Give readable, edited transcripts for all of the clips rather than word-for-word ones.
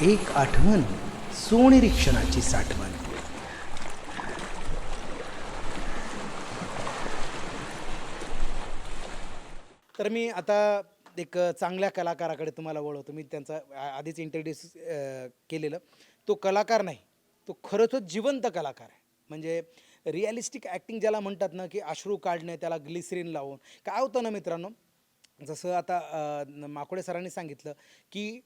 एक आठवण सोनेरी क्षणाची साठवण. तर मी आता एक चांगल्या कलाकाराकडे तुम्हाला वळवतो. मी त्यांचा आधीच इंट्रोड्यूस केलेलं. तो कलाकार नाही, तो खरंच जिवंत कलाकार आहे. म्हणजे रिअलिस्टिक ॲक्टिंग ज्याला म्हणतात ना, की अश्रू काढणे, त्याला ग्लिसरीन लावून. काय होतं ना मित्रांनो, जसं आता माकोडे सरांनी सांगितलं, की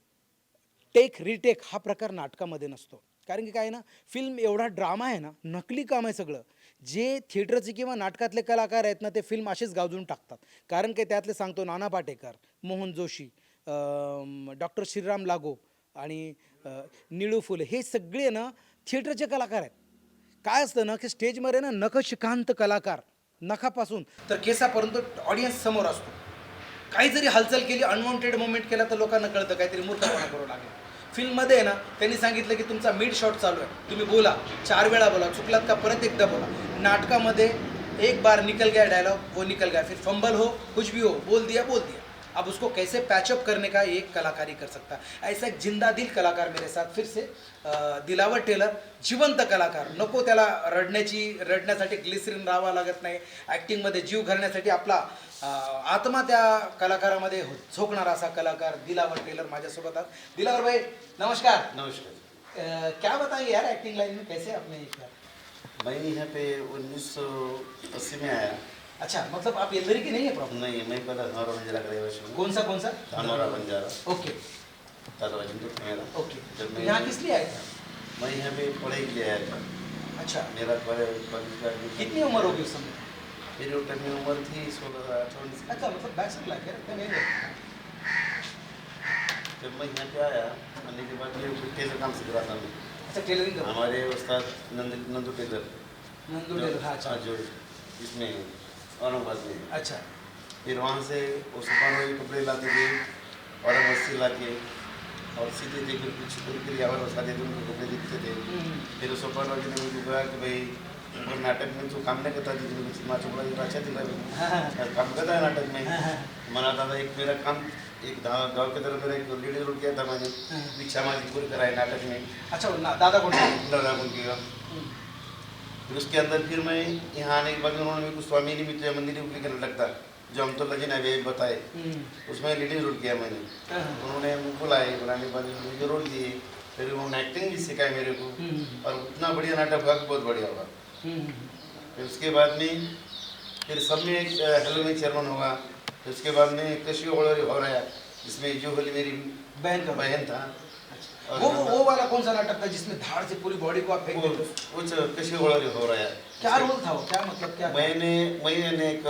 टेक रिटेक हा प्रकार नाटकामध्ये नसतो. कारण की काय आहे ना, फिल्म एवढा ड्रामा आहे ना, नकली काम आहे सगळं. जे थिएटरचे किंवा नाटकातले कलाकार आहेत ना, ते फिल्म असेच गाजवून टाकतात. कारण की त्यातले सांगतो नाना पाटेकर, मोहन जोशी, डॉक्टर श्रीराम लागो आणि निळू फुले, हे सगळे ना थिएटरचे कलाकार आहेत. काय असतं ना, की स्टेजमध्ये ना नखशिखांत कलाकार, नखापासून तर केसापर्यंत ऑडियन्स समोर असतो. काही जरी हालचाल केली, अनवॉन्टेड मोमेंट केला, तर लोकांना कळतं काहीतरी मूर्खपणा करू लागेल. फिल्ममध्ये आहे ना, त्यांनी सांगितलं की तुमचा मिड शॉट चालू आहे, तुम्ही बोला, 4 वेळा बोला, चुकलात का परत एकदा बोला. नाटकामध्ये एक बार निकल गया डायलॉग, वो निकल गया, फिर फंबल हो, कुछ भी हो, बोल दिया बोल दिया. अब उसको कैसे पैचअप करने का एक कलाकारी कर सकता. ऐसा एक जिंदा दिल कलाकार मेरे साथ फिर से दिलावर टेलर, जिवंत कलाकार. नको त्याला रडण्यासाठी ग्लिसरीन राहावा लागत नाही. ॲक्टिंगमध्ये जीव घालण्यासाठी आपला आत्मा त्या कलाकारामध्ये झोकणारा असा कलाकार दिलावर टेलर माझ्यासोबत आहात. दिलावर भाई नमस्कार. नमस्कार। क्या बताएंगे यार, एक्टिंग लाइन में कैसे आपने किया? मैं यहाँ पे 1980 में आया। अच्छा, मतलब आप येलदरी की नहीं है प्रॉब्लम? नहीं, मैं पहले धानोरा बंजारा का रहवासी हूँ। कौन सा? धानोरा बंजारा, ओके दादा जिंदू मेरा। ओके. जब मैं यहाँ किस लिए आए थे? मैं यहाँ पे पढ़ाई के लिए आया था। अच्छा, मेरा कॉलेज का कितनी उम्र होगी उस समय? मेरी उस टाइम में उम्र थी 16-18। अच्छा, मतलब बैक से लग गया नहीं है. जब मैं यहाँ पे आया आने के बाद ये टेलर काम सीख रहा था मैं। अच्छा, टेलरिंग करो. हमारे उस्ताद नंदू टेलर, नंदू टेलर, हाँ, अच्छा जो इसमें औरंगाबाद में। अच्छा. फिर वहाँ से वो सुपान वाले कपड़े लाते थे औरंगाबाद से ला के और सीधे थे फिर और सारे दिन उनको कपड़े दिखते थे। फिर उस सुपान वाले ने मुझे कहा कि भाई ऊपर नाटक में तो काम नहीं करता थी, सिनेमा चुपड़ा अच्छा दिखा काम करता है नाटक में। मना था एक मेरा काम एक गाँव के तरफ मेरा एक लीडर रोल किया था मैंने, इच्छा माझी पूरी कराई नाटक में। अच्छा, दादा कौन? दादा उनके का। फिर उसके अंदर फिर मैं यहाँ आने के बाद उन्होंने मेरे को स्वामी निमित्त मंदिर ऊपरी करने लगता, जो हम तो लगे ना वे बताए, उसमें लीडिंग रोल किया मैंने। उन्होंने मुझको बुलाने के बाद मुझे रोल दिए, फिर उन्होंने एक्टिंग भी सिखाई मेरे को, और इतना बढ़िया नाटक हुआ कि बहुत बढ़िया हुआ। फिर उसके बाद में फिर सब में एक हेलो में चेयरमैन होगा। फिर उसके बाद में कृषि ओड़ोरी हो रहा है, जिसमें जो होली मेरी बहन था। वो वाला कौन सा नाटक था जिसमें धार से पूरी बॉडी को आप फेंक देते हो? कुछ कृषि ओड़ोरी हो रहा है। क्या रोल था वो, क्या मतलब क्या? मैंने एक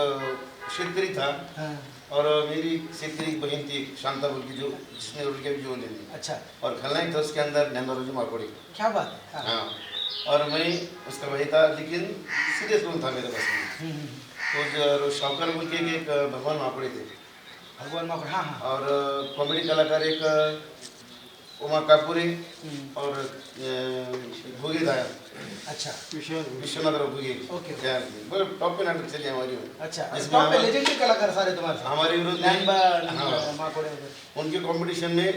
शेतकरी था। हाँ. और मेरी शेतकरी एक बहन थी शांता बोल की, जो जिसने रोल किया जो लेनी। अच्छा, और खलनायक था उसके अंदर नंदरोजी माकोड़ी। क्या बात है. हाँ. हाँ, और मैं उसका भाई था, लेकिन सीरियस रोल था मेरे पास में। तो जो शौकर बोल के एक भगवान माकोड़ी थे, भगवान माकोड़, हाँ हाँ. और कॉमेडी कलाकार एक उमा कापुरे और भोगे था। अच्छा, विश्वनाथ भोगे। ओके. बड़े टॉप पे नाटक चले हमारी में। अच्छा, जिसमें टॉप पे लेजेंडरी कलाकार सारे तुम्हारे साथ. हमारे विरोध लैंबा, हाँ, माकोड़े वगैरह. उनके कंपटीशन में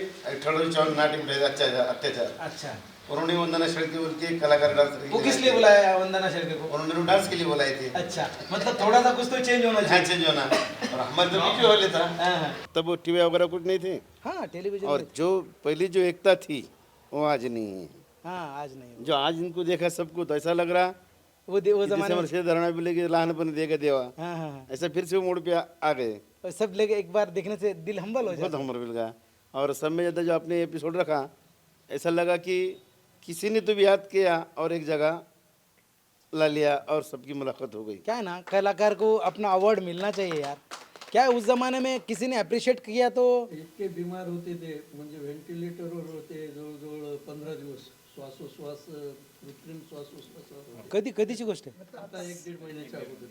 ठड़ोरी चौन नाट्य में अत्याचार। अच्छा, उन्होंने वंदना शेळके बोल के कलाकार डांस वो किस लिए बुलाया वंदना शेळके को? उन्होंने डांस के लिए बुलाए थे। अच्छा, मतलब थोड़ा सा कुछ तो चेंज होना हाँ, चाहिए. चेंज होना। और हमारे तो पीछे वाले था, हाँ तब वो टीवी वगैरह कुछ नहीं थे, हाँ, टेलीविजन और में. जो पहली जो एकता थी वो आज नहीं है। हाँ, आज नहीं. जो आज इनको देखा सबको तो ऐसा लग रहा वो कि जमाने जैसे में. वर्षे धरना भी लेके लहानपणी देखा देवा, हाँ हाँ हाँ. ऐसा फिर से वो मोड़ पे आ गए। और सब लेके एक बार देखने से दिल हम्बल हो बहुत जाता. हमर मिल गया। और सब में ज़्यादा जो आपने एपिसोड रखा, ऐसा लगा कि किसी ने तो भी याद किया और एक जगह ला लिया और सबकी मुलाकात हो गई। क्या है ना, कलाकार को अपना अवार्ड मिलना चाहिए यार. क्या है, उस जमाने में किसी ने अप्रिशिएट किया तो. इतके बीमार होते ते, म्हणजे व्हेंटिलेटरवर होते जवळजवळ 15 दिवस. श्वासोश्वास कृत्रिम श्वासोश्वासावर होते. कधीची गोष्ट आहे. आता 1-1.5 महिन्याच्या अगोदर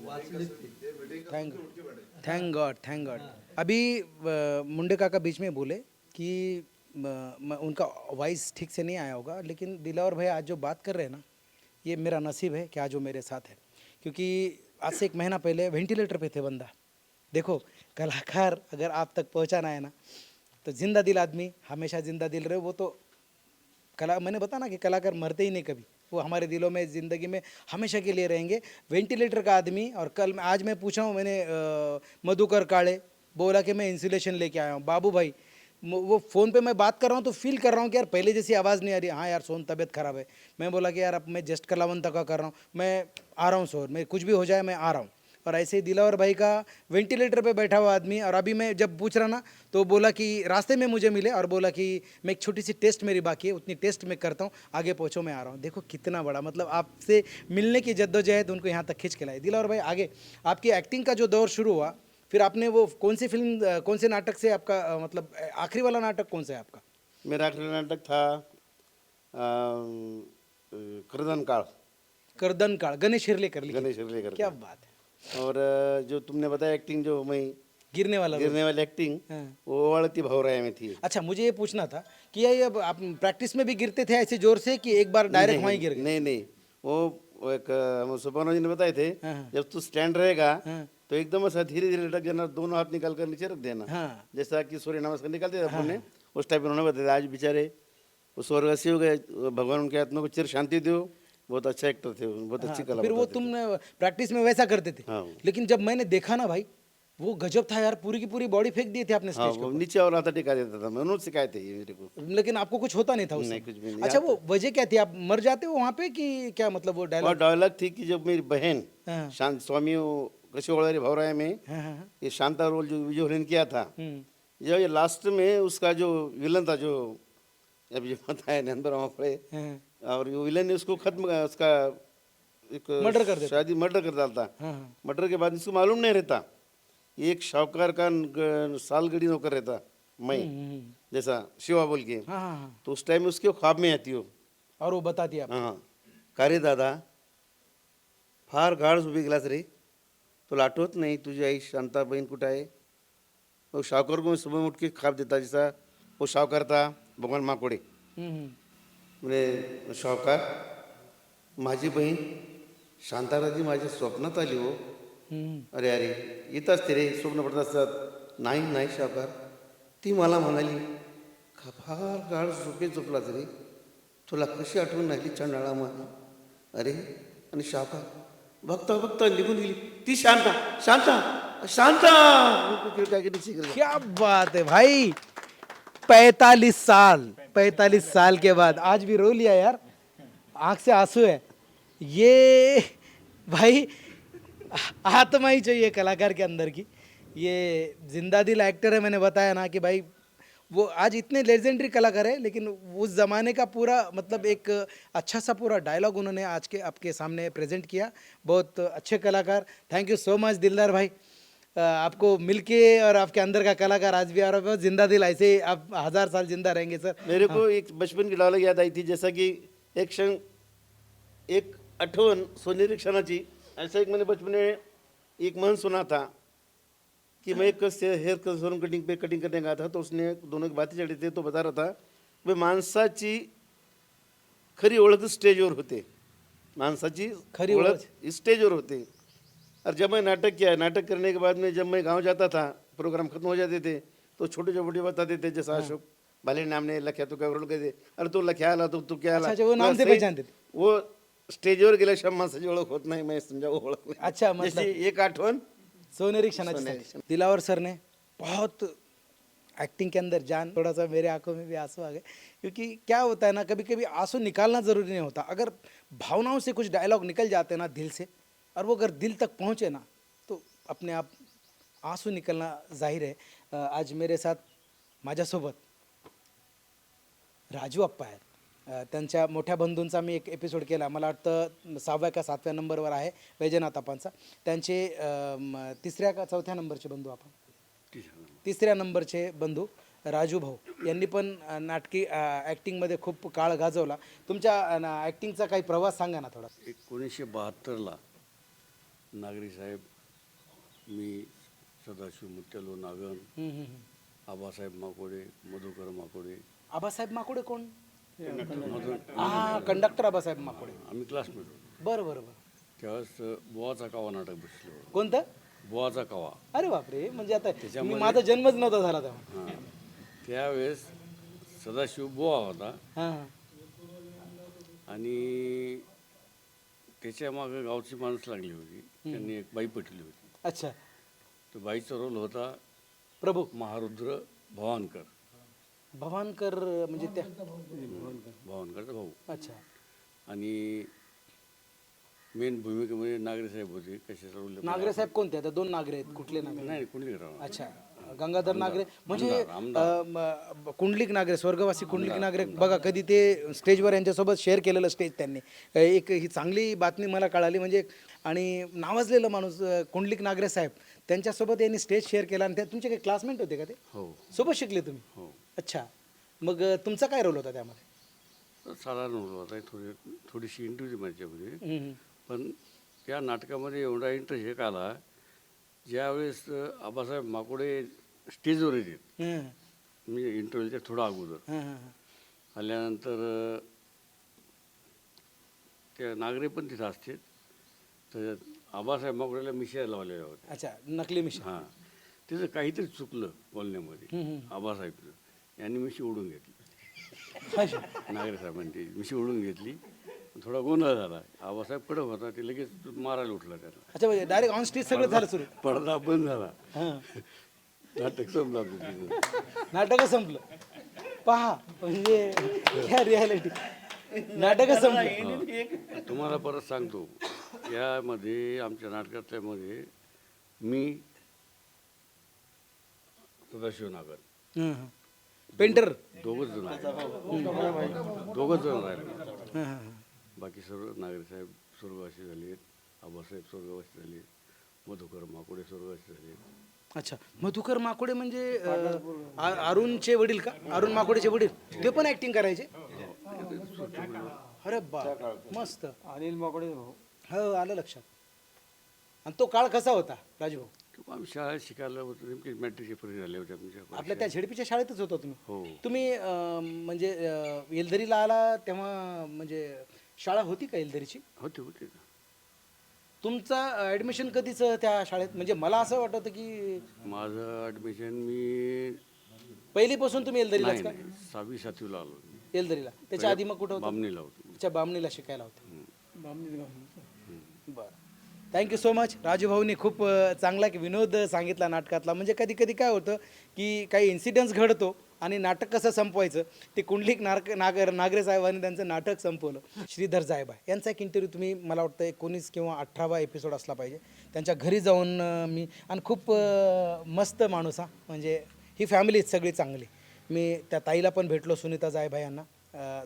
वाचलेत ते. Thank God. अभी मुंडे काका बीच में बोले कि उनका वॉइस ठीक से नहीं आया होगा, लेकिन दिलावर भाई आज जो बात कर रहे हैं ना, ये मेरा नसीब है कि आज वो मेरे साथ है. क्योंकि आज से 1 महीना पहले वेंटिलेटर पे थे बंदा. देखो, कलाकार अगर आप तक पहुंचाना है ना, तो जिंदा दिल आदमी हमेशा जिंदा दिल रहे। वो तो कला मैंने बताया ना कि कलाकार मरते ही नहीं कभी, वो हमारे दिलों में ज़िंदगी में हमेशा के लिए रहेंगे। वेंटिलेटर का आदमी। और आज मैं पूछा हूँ, मैंने मधुकर काळे बोला कि मैं इंसुलेशन लेके आया हूँ। बाबू भाई वो फ़ोन पे मैं बात कर रहा हूँ तो फील कर रहा हूँ कि यार पहले जैसी आवाज़ नहीं आ रही। हाँ यार सोन तबीयत ख़राब है। मैं बोला कि यार अब मैं जस्ट कलावन तक का कर रहा हूँ, मैं आ रहा हूँ सोन, मैं कुछ भी हो जाए मैं आ रहा हूँ। और ऐसे ही दिलावर भाई का वेंटिलेटर पे बैठा हुआ आदमी। और अभी मैं जब पूछ रहा ना तो बोला कि रास्ते में मुझे मिले और बोला कि मैं एक छोटी सी टेस्ट मेरी बाकी है, उतनी टेस्ट मैं करता हूँ, आगे पहुँचो मैं आ रहा हूँ। देखो कितना बड़ा मतलब आपसे मिलने की जद्दोजहद उनको यहाँ तक खींच के लाई। दिलावर भाई आगे आपकी एक्टिंग का जो दौर शुरू हुआ, फिर आपने वो कौन सी फिल्म कौन से नाटक से आपका मतलब आखिरी वाला नाटक कौन सा है आपका? मेरा आखिरी नाटक था कर्दन काल, कर्दन काळ, गणेश हिरलेकर लिखित। गणेश हिरलेकर क्या का। बात है। और जो तुमने बताया एक्टिंग, जो मैं गिरने वाला रोल। गिरने वाली एक्टिंग, हाँ। वो वाड़ती भावराया में थी। अच्छा मुझे ये पूछना था कि ये अब आप प्रैक्टिस में भी गिरते थे ऐसे जोर से कि एक बार डायरेक्ट वहीं गिर गए? नहीं नहीं, वो एक सुपर्णा जी ने बताए थे, हाँ। जब तू स्टैंड रहेगा हाँ। तो एकदम ऐसा धीरे धीरे लटक जाना, दोनों हाथ निकाल कर नीचे रख देना, हाँ। जैसा कि सूर्य नमस्कार निकालते थे अपन ने, उस टाइप उन्होंने बताया। आज बेचारे वो स्वर्गवासी हो गए, भगवान उनके आत्मा को चिर शांति दो। बहुत अच्छा एक्टर थे, बहुत अच्छी हाँ, तो कला फिर वो बताते थे। तुमने प्रैक्टिस में वैसा करते थे। हाँ। लेकिन जब मैंने देखा ना भाई, वो गजब था यार, पूरी की पूरी बॉडी फेंक दी थी आपने हाँ, स्टेज वो के नीचे और हाथ टिका देता था, मैं उन्होंने सिखाए थे ये मेरे को। ऊपर, लेकिन आपको कुछ होता नहीं था उस नहीं, समय? कुछ भी नहीं। अच्छा वो वजह क्या थी, आप मर जाते हो वहाँ पे कि क्या मतलब वो और डायलॉग? डायलॉग थी कि जब मेरी बहन हाँ। शांत स्वामी कृषि वड़ारी भावराया में हाँ हाँ हाँ। ये शांता रोल जो विजय ने किया था, हम्म। ये लास्ट में उसका जो विलन था, जो अब ये बताया नंबर वहाँ हाँ, और वो विलन ने उसको खत्म उसका एक मर्डर कर देता। शादी मर्डर कर डालता। हाँ हाँ। मर्डर के बाद इसको मालूम नहीं रहता, ये एक शाहूकार का सालगढ़ी नौकर रहता, मैं जैसा शिवा बोल के। हाँ हाँ हाँ। तो उस टाइम में उसके ख्वाब में आती हो, और वो बताती आप? हां, का रे दादा, फार गाढ उभी गेलास रे, तुला आठवत नाही तुझी आई शांताबाईन कुठं आहे? वो शाहूकार को सुबह उठ के ख्वाब देता, जैसा वो शाहूकार था भगवान माकोडे, म्हणजे शाहूकार, माझी बहीण शांताराजी माझ्या स्वप्नात आली हो. अरे अरे, येत असते रे, स्वप्न पडत असतात. नाही नाही शाहूकार, ती मला म्हणाली, का फार गाढ झोपेत झोपलाच रे, तुला कशी आठवण राहिली चंडाळा मला. अरे, आणि शाहूकार बघता बघता निघून गेली ती शांता. शांता शांता काय केली क्या बात है भाई, 45 साल के बाद आज भी रो लिया यार, आंख से आंसू है। ये भाई आत्मा ही चाहिए कलाकार के अंदर की। ये जिंदा दिल एक्टर है, मैंने बताया ना कि भाई वो आज इतने लेजेंडरी कलाकार है, लेकिन उस ज़माने का पूरा मतलब एक अच्छा सा पूरा डायलॉग उन्होंने आज के आपके सामने प्रेजेंट किया। बहुत अच्छे कलाकार, थैंक यू सो मच दिलदार भाई। आपको मिलके और आपके अंदर का कलाकार आज भी आ रहा है, जिंदा दिल, ऐसे ही आप 1000 साल जिंदा रहेंगे सर। मेरे को एक बचपन की डायलॉग याद आई थी, जैसा कि एक क्षण, एक आठवण सोनेरी क्षणाची। ऐसा एक मैंने बचपन में एक मन सुना था कि मैं एक हेयर सलून कटिंग करने गया था, तो उसने दोनों की बातें चढ़ी थी, तो बता रहा था वे माणसाची खरी ओळख स्टेजवर होते, माणसाची खरी ओळख स्टेजवर होते। और जब मैं नाटक किया, नाटक करने के बाद में जब मैं गांव जाता था, प्रोग्राम खत्म हो जाते थे, तो छोटे छोटे बताते थे, जैसा अशोक भाले नाम ने लख्या, तो क्या रोल कहते, अरे तो लख्या आला, तो क्या आला, अच्छा, वो नाम से पहचानते थे। वो स्टेजवर गेल्याशिवाय माणसाची ओळख होत नाही, मैं समजा वो ओळख नाही. अच्छा, मतलब जैसी एक आठवण सोनेरी क्षणाची। दिलावर सर ने बहुत एक्टिंग के अंदर जान, थोड़ा सा मेरे आंखों में भी आंसू आ गए, क्योंकि क्या होता है ना, कभी कभी आंसू निकालना ज़रूरी नहीं होता, अगर भावनाओं से कुछ डायलॉग निकल जाते हैं ना दिल से, और वो अगर दिल तक पहुँचे ना, तो अपने आप आंसू निकलना जाहिर है। आज मेरे साथ माझ्यासोबत राजू अप्पा आहेत। त्यांच्या मोठ्या बंधूंचा मी एक एपिसोड केला, मला वाटतं 6व्या का 7व्या नंबरवर आहे, वैजनाथ अप्पांचा। त्यांचे 3ऱ्या का 4थ्या नंबरचे बंधू, आपण 3ऱ्या नंबरचे बंधू राजू भाऊ यांनी पण नाटकी ॲक्टिंगमध्ये खूप काळ गाजवला। तुमच्या ॲक्टिंगचा काही प्रवास सांगा ना थोडा। 1972ला नागरी साहेब, मी सदाशिव मुत्यालो नागन, आबासाहेब माकोडे, मधुकर माकोडे, आबासाहेब माकोडे कोण? हां, कंडक्टर आबासाहेब माकोडे, आम्ही क्लासमेट होतो. बरं बरं बरं। त्यावेळेस बुवाचा कावा नाटक बसलो. कोणतं? बुवाचा कावा. अरे बापरे, म्हणजे आता माझा जन्मच नव्हता झाला तेव्हा। हां, त्यावेळेस सदाशिव बुवा होता हां हां आणि त्याच्या मागं गावची माणसं लागली होती. त्यांनी एक बाई पटली होती. अच्छा. तर बाईचा रोल होता प्रभू महारुद्र भवानकर. भवानकर म्हणजे त्या भवानकरचा भाऊ. अच्छा. आणि मेन भूमिकेमध्ये नागरे साहेब होते. कशाचा रोल? नागरे साहेब कोणते? आता 2 नागरे आहेत. कुठले नागरे? नाही, कुंडलिक राव. अच्छा. गंगाधर नागरे म्हणजे आमदार. कुंडलिक नागरे, स्वर्गवासी कुंडलिक नागरे. बघा कधी ते स्टेजवर यांच्यासोबत शेअर केलेलं स्टेज त्यांनी. एक ही चांगली बातमी मला कळाली म्हणजे. आणि नावाजलेलं माणूस कुंडलिक नागरे साहेब त्यांच्यासोबत यांनी स्टेज शेअर केला. आणि त्या तुमचे काही क्लासमेट होते का ते? हो सोबत शिकले तुम्ही? हो. अच्छा. मग तुमचा काय रोल होता त्यामध्ये? तर साधारण रोल होता. थोडीशी इंटरव्ह्यू माझ्यामध्ये. हम्म. पण त्या नाटकामध्ये एवढा इंटरेस्ट एक आला ज्यावेळेस आबासाहेब माकोडे स्टेजवर येतात. हम्म. म्हणजे इंटरव्ह्यूच्या थोडा अगोदर हम्म. हम्म. आल्यानंतर त्या नागरे पण तिथं असते. तर आबासाहेब माकोडेला मिशा लावलेल्या होत्या. अच्छा. नकली मिशन. हां, तिथं काहीतरी चुकलं बोलण्यामध्ये. हम्म. आबासाहेबचं यांनी मिशी ओढून घेतली. अच्छा. नागरे साहेबांनी ती मिशी ओढून घेतली. थोडा गोंधळ झाला. आबासाहेब कडक होता. ते लगेच मारायला उठला त्याला. अच्छा म्हणजे डायरेक्ट ऑन स्टेज सगळं झालं सुरू. पडदा बंद झाला. हां. नाटक संपला तिथं. नाटकच संपलं. पहा म्हणजे क्या रियालिटी. नाटकच संपलं. तुम्हाला परत सांगतो, यामध्ये आमच्या नाटकातल्यामध्ये मी सदाशिव नागर पेंटर. दोघंच जण राहिले. बाकी सर्व नागरे साहेब स्वर्गवासी झाले, आबासाहेब स्वर्गवासी झाले, मधुकर माकोडे स्वर्गवासी झाले. अच्छा. मधुकर माकोडे म्हणजे अरुणचे वडील का? अरुण माकोडेचे वडील ते पण ऍक्टिंग करायचे? अरे बा मस्त. अनिल माकडे भाऊ. हो आलं लक्षात. आणि तो काळ कसा होता राजभाऊ? किंवा आम्ही शाळेत शिकायला होतो. नेमके मॅट्रिकचे परीक्षा झाले होते आमच्या. आपल्या त्या झेडपीच्या शाळेतच होता तुम्ही? हो. तुम्ही म्हणजे येलदरीला आला तेव्हा म्हणजे शाळा होती का येलदरीची? होते होते. तुमचं ॲडमिशन कधीचं त्या शाळेत? म्हणजे मला असं वाटतं की माझं ॲडमिशन मी पहिलीपासून तुम्ही येलदरीलाच नाही का? नाही, 6वी 7वीला आलो मी. येलदरीला. त्याच्या आधी मग कुठं होतं? बामणीला होतो. अच्छा बामणीला शिकायला होते. बामणीच गाव. बरं. Thank you so much. राजूभाऊनी खूप चांगला की विनोद सांगितला नाटकातला. म्हणजे कधी कधी काय होतं की काही इन्सिडेंट्स घडतो आणि नाटक कसं संपवायचं ते कुंडलिक नागरे साहेबांनी त्यांचं नाटक संपवलं. श्रीधर जायबा यांचा एक इंटरव्ह्यू तुम्ही मला वाटतं 19 किंवा 18वा एपिसोड असला पाहिजे. त्यांच्या घरी जाऊन मी आणि खूप मस्त माणूस हा. म्हणजे ही फॅमिली सगळी चांगली. मी त्या ताईला पण भेटलो सुनीता जायबा यांना.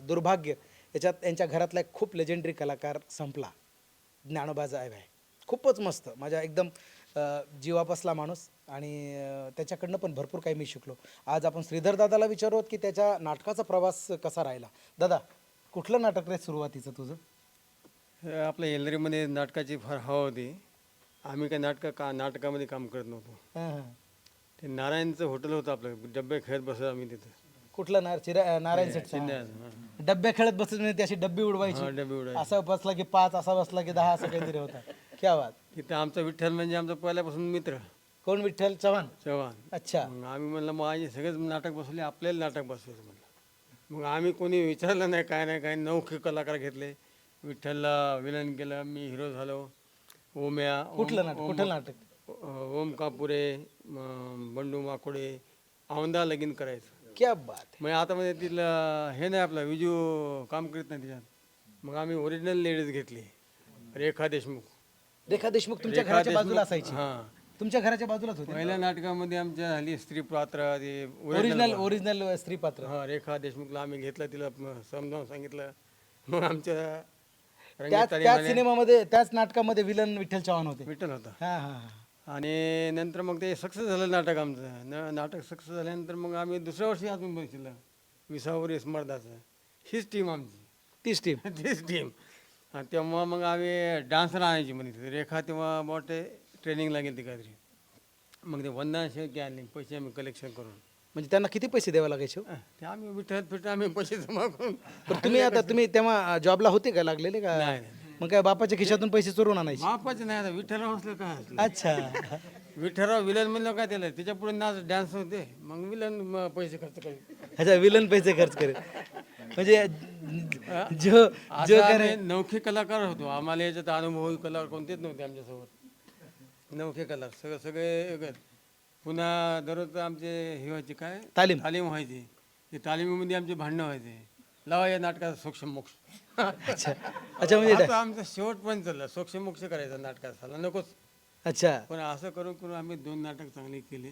दुर्भाग्य याच्यात यांच्या घरातला एक खूप लेजेंडरी कलाकार संपला. ज्ञानोबा जायबा आहे. खूपच मस्त. माझ्या एकदम जीवापासला माणूस. आणि त्याच्याकडनं पण भरपूर काही मी शिकलो. आज आपण श्रीधर दादाला विचारूत की त्याच्या नाटकाचा प्रवास कसा राहिला. दादा कुठलं नाटक रे सुरुवातीचं तुझं? आपल्या येलदरीमध्ये नाटकाची फार हवा होती. आम्ही काही नाटकामध्ये काम करत नव्हतो. हां हां. ते नारायणचं हॉटेल होतं आपलं. डब्बे खेळत बसत आम्ही तिथं. कुठलं नारायण सेठ? डब्बे खेळत बसत नाही ती अशी डब्बी उडवायची. डबे उडायचे. असा बसला की 5, असा बसला की 10, असं काहीतरी होता. क्या बात. तिथं आमचा विठ्ठल म्हणजे आमचा पहिल्यापासून मित्र कोण? विठ्ठल चव्हाण. चव्हाण. अच्छा. मग आम्ही म्हणलं मग आज सगळेच नाटक बसवले, आपल्याला नाटक बसवायचं म्हणलं. मग आम्ही कोणी विचारलं नाही, काय नाही, काय 9 कलाकार घेतले. विठ्ठलला विलन केलं, मी हिरो झालो. ओम्या. कुठलं नाटक? कुठलं नाटक? ओम कापुरे, बंडू माकोडे, औंधा लगीन करायचं. क्या बात. मग आता म्हणजे तिला हे नाही, आपला विजू काम करीत नाही त्याच्यात. मग आम्ही ओरिजिनल लेडीज घेतली. रेखा देशमुख. रेखा देशमुख तुमच्या घराच्या बाजूला असायची? हां. तुमच्या घराच्या बाजूलाच होते? पहिल्या नाटकामध्ये आमच्या झाली स्त्री पात्र. ते ओरिजिनल स्त्री पात्र. हां, रेखा देशमुखला आम्ही घेतलं, तिला समजावून सांगितलं. मग आमच्या त्याच सिनेमामध्ये त्याच नाटकामध्ये विलन विठ्ठल चव्हाण होते. विठ्ठल होता. हां हां. आणि नंतर मग ते सक्सेस झालं नाटक आमचं. नाटक सक्सेस झाल्यानंतर मग आम्ही दुसऱ्या वर्षी अजून बघितलं 20वर स्मर्धाचं. हीच टीम आमची. तीच टीम. तीच टीम. आणि तेव्हा मग आम्ही डान्सर आणायची म्हणजे रेखा तेव्हा मोठे ट्रेनिंगला गेली काहीतरी. मग ते वंदना आणले पैसे आम्ही कलेक्शन करून. म्हणजे त्यांना किती पैसे द्यावे लागायचे? ते आम्ही विठ्ठल आम्ही पैसे जमा करून. पण तुम्ही तेव्हा जॉबला होते का? लागलेले का? नाही नाही. मग काय बापाच्या खिशातून पैसे चोरून आणायचे? बापाचं नाही, आता विठ्ठल असलं काय असलं. अच्छा. विठ्ठलराव विलन म्हणलं काय त्याला त्याच्या पुढे नाच डान्स होते मग विलन पैसे खर्च करेल. अच्छा विलन पैसे खर्च करेल म्हणजे जो जो असा करे आम्ही नौखे कलाकार होतो. आम्हाला याच्यात अनुभवी कलाकार कोणतेच नव्हते आमच्यासोबत. नौखे कलाकार सगळे पुन्हा दररोज आमचे हे व्हायचे काय तालीम व्हायची. ते तालिमीमध्ये आमचे भांडणं व्हायचे. लावा या नाटकाचा सोक्ष मोक्ष. अच्छा अच्छा म्हणजे आता आमचा शेवट पण चालला सोक्ष मोक्ष करायचा नाटकात झाला नकोच. अच्छा पण असं करून करून आम्ही 2 नाटक चांगली केले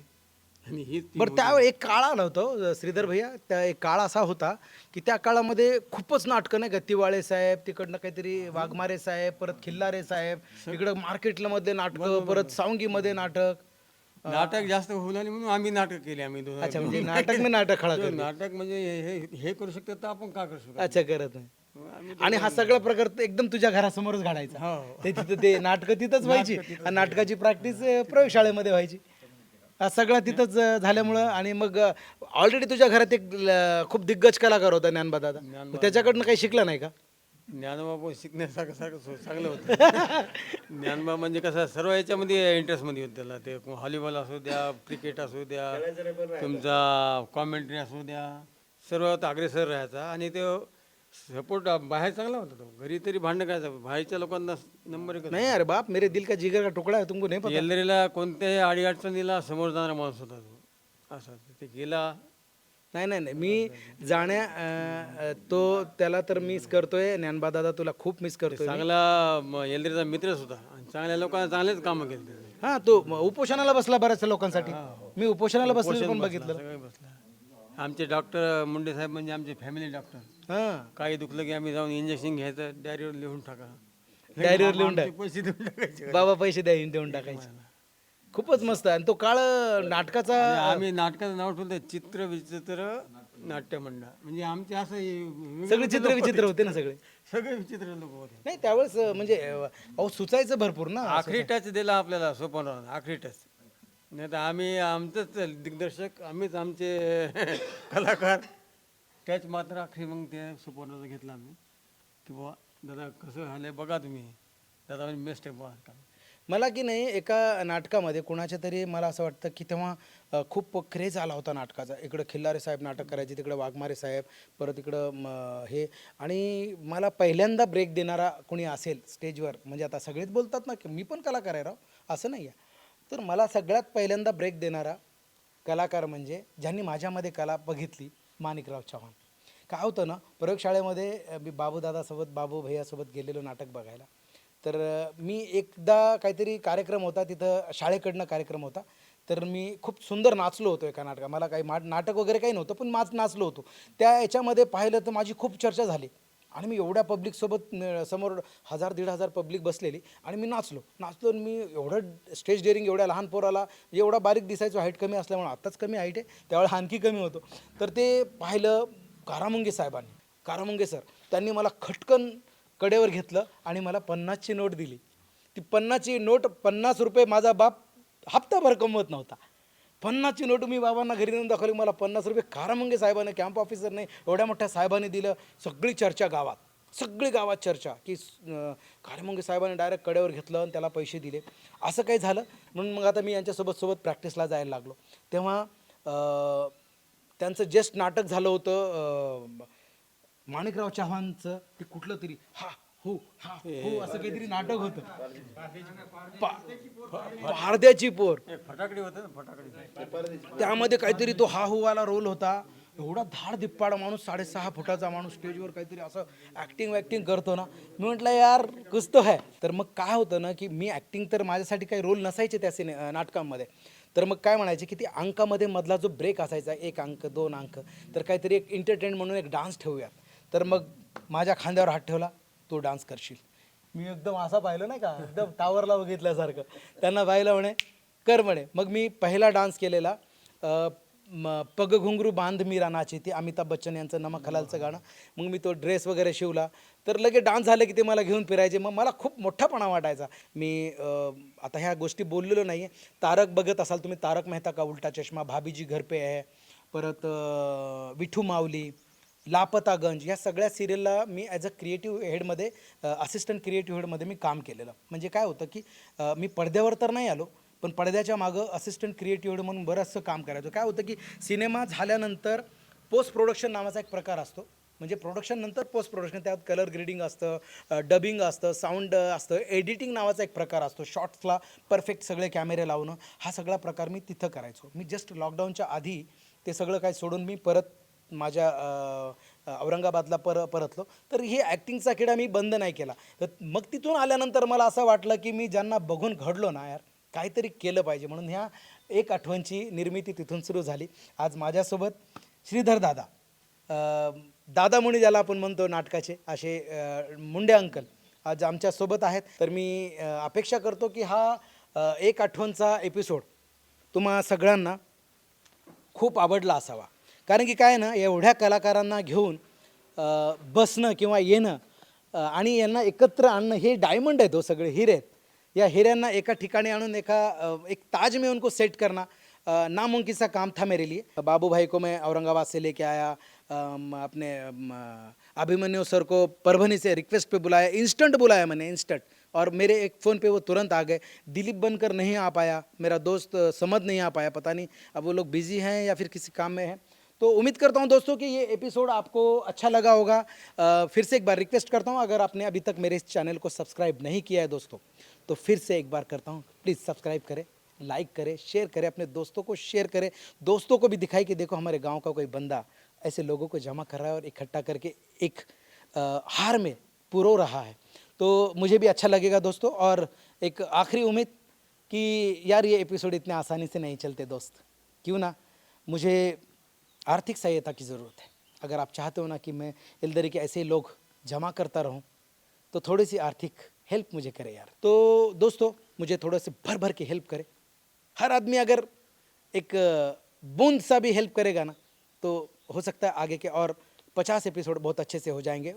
आणि ही बरं त्यावेळी एक काळ आला होता श्रीधर भैया, त्या एक काळ असा होता की त्या काळामध्ये खूपच नाटकं नाही का, तिवाळे साहेब तिकडनं काहीतरी वाघमारे साहेब, परत खिल्लारे साहेब, इकडं मार्केटला मधले नाटकं, परत सावंगीमध्ये नाटक. नाटक जास्त होऊ लागले म्हणून आम्ही नाटक केले आम्ही 2 अच्छा म्हणजे नाटक मी नाटक खळा करतो. नाटक म्हणजे हे करू शकतात तर आपण का करू शकतो. अच्छा करत नाही. आणि हा सगळा प्रकार तो एकदम तुझ्या घरासमोरच घडायचा. हो. ते तिथं ते नाटकं तिथंच व्हायची आणि नाटकाची प्रॅक्टिस प्रयोगशाळेमध्ये व्हायची. हा सगळा तिथंच झाल्यामुळं आणि मग ऑलरेडी तुझ्या घरात एक खूप दिग्गज कलाकार होता ज्ञानबा दादा. मग त्याच्याकडनं काही शिकला नाही का? ज्ञानोबा शिकण्यासारखं चांगलं होतं. ज्ञानोबा म्हणजे कसं सर्व याच्यामध्ये इंटरेस्टमध्ये होतं त्याला. ते व्हॉलीबॉल असू द्या, क्रिकेट असू द्या, तुमचा कॉमेंट्री असू द्या, सर्व अग्रेसर राहायचा आणि ते सपोर्ट बाहेर चांगला होता. तो घरी तरी भांडणं करायचं, बाहेरच्या लोकांना नंबर 1. नाही अरे बाप, मेरे दिल का जिगर का तुकडा है, तुमको नहीं पता. येल्लरीला कोणत्याही अडीअडचणीला समोर जाणारा माणूस होता तो. असं ते गेला. नाही नाही नाही मी तो त्याला तर मिस करतोय. ज्ञानबा दादा तुला खूप मिस करतोय. चांगला येल्लरीचा मित्रच होता आणि चांगल्या लोकांना चांगलेच कामं केले त्याने. हा तो उपोषणाला बसला बऱ्याचशा लोकांसाठी. मी उपोषणाला बसलेलं पण बघितलं. सगळं बसला. आमचे डॉक्टर मुंडे साहेब म्हणजे आमचे फॅमिली डॉक्टर. हा काही दुखलं की आम्ही जाऊन इंजेक्शन घ्यायचं, डायरीवर लिहून टाका. डायरीवर लिहून आमचे पैसे देऊन टाकायचे. बाबा पैसे देऊन टाकायचे. खूपच मस्त. आणि तो काळ नाटकाचा आणि आम्ही नाटकाचं नाव ठेवलं चित्र विचित्र नाट्य मंडळ. म्हणजे आमचे असं सगळे चित्र विचित्र होते ना सगळे. सगळे विचित्र लोक होते. नाही त्यावेळेस म्हणजे अहो सुचायचं भरपूर ना. आखरी टच दिला आपल्याला सोपानवर, आखरी टच. नाही तर आम्ही आमचंच दिग्दर्शक, आम्हीच आमचे कलाकार. टच मात्र आखरी मग ते सोपानवर घेतला आम्ही की बुवा दादा कसं झालं बघा तुम्ही. दादा म्हणजे बेस्ट आहे बुवा. मला की नाही एका नाटकामध्ये कुणाच्या तरी मला असं वाटतं की तेव्हा खूप क्रेज आला होता नाटकाचा. इकडं खिल्लारे साहेब नाटक करायचे, तिकडं वाघमारे साहेब, परत इकडं हे. आणि मला पहिल्यांदा ब्रेक देणारा कोणी असेल स्टेजवर, म्हणजे आता सगळेच बोलतात ना की मी पण कलाकार आहे राव, असं नाही आहे. तर मला सगळ्यात पहिल्यांदा ब्रेक देणारा कलाकार म्हणजे ज्यांनी माझ्यामध्ये कला बघितली, माणिकराव चव्हाण. काय होतं ना, प्रयोगशाळेमध्ये मी बाबूदादासोबत, बाबू भैयासोबत गेलेलो नाटक बघायला. तर मी एकदा काहीतरी कार्यक्रम होता तिथं, शाळेकडनं कार्यक्रम होता. तर मी खूप सुंदर नाचलो होतो एका नाटकात. मला काही नाटक वगैरे काही नव्हतं, पण नाचलो होतो. त्या याच्यामध्ये पाहिलं तर माझी खूप चर्चा झाली. आणि मी एवढ्या पब्लिकसोबत समोर 1000-1500 पब्लिक बसलेली आणि मी नाचलो आणि मी एवढं स्टेज डेअरिंग एवढ्या लहान पोराला, एवढा बारीक दिसायचो, हाईट कमी असल्यामुळे. आत्ताच कमी हाईट आहे, त्यावेळेला आणखी कमी होतो. तर ते पाहिलं कारामुंगे साहेबांनी, कारामुंगे सर, त्यांनी मला खटकन कडेवर घेतलं आणि मला 50ची नोट दिली. ती 50ची नोट, 50 रुपये माझा बाप हप्ताभर कमवत नव्हता. 50ची नोट मी बाबांना घरी नेऊन दाखवली. मला 50 रुपये कारामुंगे साहेबांनी, कॅम्प ऑफिसरने, एवढ्या मोठ्या साहेबांनी दिलं. सगळी चर्चा गावात, सगळी गावात चर्चा की कारामुंगे साहेबांनी डायरेक्ट कडेवर घेतलं आणि त्याला पैसे दिले. असं काही झालं. म्हणून मग आता मी यांच्यासोबत प्रॅक्टिसला जायला लागलो. तेव्हा त्यांचं जस्ट नाटक झालं होतं माणिकराव चव्हाणचं, ते कुठलं तरी हा हो असं काहीतरी नाटक होतं. पारद्याची पोर, फटाकडी होतं ना, फटाकडी. त्यामध्ये काहीतरी तो हा हो वाला रोल होता. एवढा धाड दिप्पाड माणूस, 6.5 फुटाचा माणूस स्टेजवर काहीतरी असं ॲक्टिंग करतो ना. मी म्हटलं यार कुछ तो है. तर मग काय होतं ना की मी ॲक्टिंग, तर माझ्यासाठी काही रोल नसायचे त्या नाटकामध्ये. तर मग काय म्हणायचे की ती अंकामध्ये मधला जो ब्रेक असायचा, 1 अंक 2 अंक, तर काहीतरी एक एंटरटेन म्हणून एक डान्स ठेवूयात. तर मग माझ्या खांद्यावर हात ठेवला, तो डान्स करशील. मी एकदम असा पाहिलं नाही का, एकदम टावरला बघितल्यासारखं. त्यांना पाहिलं, म्हणे कर म्हणे. मग मी पहिला डान्स केलेला पग घुंगरू बांध मीरा नाची, ती अमिताभ बच्चन यांचं नमक हलालचं गाणं. मग मी तो ड्रेस वगैरे शिवला. तर लगे डान्स झालं की ते मला घेऊन फिरायचे. मग मला खूप मोठापणा वाटायचा. मी आता ह्या गोष्टी बोललेलो नाही आहे. तारक बघत असाल तुम्ही, तारक मेहता का उलटा चष्मा, भाभीजी घर पे आहे, परत विठू माऊली, लापतागंज, या सगळ्या सिरियलला मी ॲज अ क्रिएटिव्ह हेडमध्ये, असिस्टंट क्रिएटिव्ह हेडमध्ये मी काम केलेलं. म्हणजे काय होतं की मी पडद्यावर तर नाही आलो, पण पडद्याच्या मागं असिस्टंट क्रिएटिव्ह म्हणून बरंचसं काम करायचं. काय होतं की सिनेमा झाल्यानंतर पोस्ट प्रोडक्शन नावाचा एक प्रकार असतो. म्हणजे प्रोडक्शन नंतर पोस्ट प्रोडक्शन, त्यात कलर ग्रेडिंग असतं, डबिंग असतं, साऊंड असतं, एडिटिंग नावाचा एक प्रकार असतो, शॉर्ट्सला परफेक्ट सगळे कॅमेरे लावणं, हा सगळा प्रकार मी तिथं करायचो. मी जस्ट लॉकडाऊनच्या आधी ते सगळं काय सोडून मी परत माझ्या औरंगाबादला परतलो. तर ही ॲक्टिंगचा किडा मी बंद नाही केला. तर मग तिथून आल्यानंतर मला असं वाटलं की मी ज्यांना बघून घडलो ना यार, काहीतरी केलं पाहिजे, म्हणून ह्या एक आठवणची निर्मिती तिथून सुरू झाली. आज माझ्यासोबत श्रीधर दादा, दादा मुनी ज्याला आपण म्हणतो नाटकाचे, असे मुंडे अंकल आज आमच्यासोबत आहेत. तर मी अपेक्षा करतो की हा एक आठवणचा एपिसोड तुम्हा सगळ्यांना खूप आवडला असावा. कारण की काय ना, एवढ्या कलाकारांना घेऊन बसणं किंवा येणं आणि यांना एकत्र आणणं, हे डायमंड आहेत, हो सगळे हिरे आहेत. या हिऱ्यांना एका ठिकाणी आणून एक ताज में उनको सेट करना नामुमकिन सा काम था मेरे लिए. बाबू भाई को मैं औरंगाबाद से लेके आया, अपने अभिमन्यु सर को परभनी से रिक्वेस्ट पे बुलाया, इंस्टेंट बुलाया मैंने, इंस्टेंट, और मेरे एक फ़ोन पे वो तुरंत आ गए. दिलीप बनकर नहीं आ पाया, मेरा दोस्त समझ नहीं आ पाया, पता नहीं अब वो लोग बिज़ी हैं या फिर किसी काम में हैं. तो उम्मीद करता हूँ दोस्तों कि ये एपिसोड आपको अच्छा लगा होगा. फिर से एक बार रिक्वेस्ट करता हूँ, अगर आपने अभी तक मेरे इस चैनल को सब्सक्राइब नहीं किया है दोस्तों, तो फिर से एक बार करता हूँ, प्लीज़ सब्सक्राइब करें, लाइक करें, शेयर करें, अपने दोस्तों को शेयर करें, दोस्तों को भी दिखाई कि देखो हमारे गांव का कोई बंदा ऐसे लोगों को जमा कर रहा है और इकट्ठा करके एक हार में पुरो रहा है. तो मुझे भी अच्छा लगेगा दोस्तों. और एक आखिरी उम्मीद कि यार ये एपिसोड इतने आसानी से नहीं चलते दोस्त, क्यों ना, मुझे आर्थिक सहायता की ज़रूरत है. अगर आप चाहते हो ना कि मैं इल्दरी के ऐसे लोग जमा करता रहूं, तो थोड़ी सी आर्थिक हेल्प मुझे करे यार. तो दोस्तों मुझे थोड़ा से भर भर के हेल्प करे. हर आदमी अगर एक बूंद सा भी हेल्प करेगा ना, तो हो सकता है आगे के और 50 एपिसोड बहुत अच्छे से हो जाएंगे.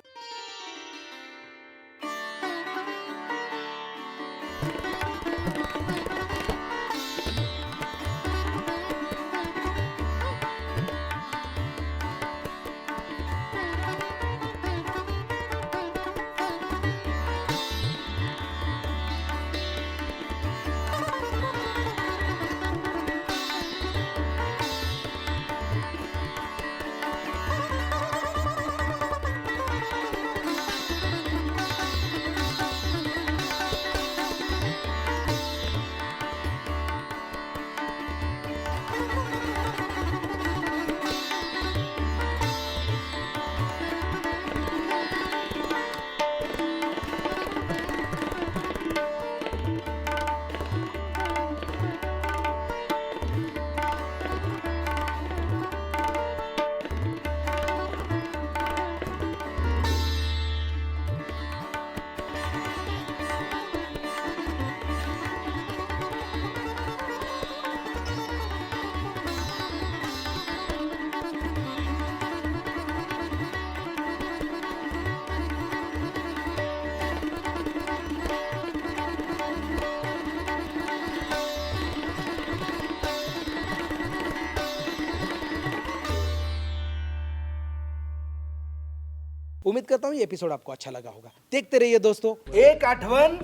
उम्मीद करता हूँ ये एपिसोड आपको अच्छा लगा होगा. देखते रहिए दोस्तों, एक आठवण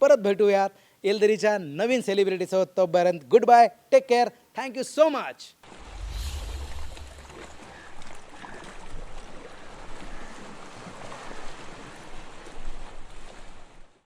परत भेटूयात एलदरीच्या नवीन सेलिब्रिटीसोबत. तोपर्यंत good bye, take care, thank you so much.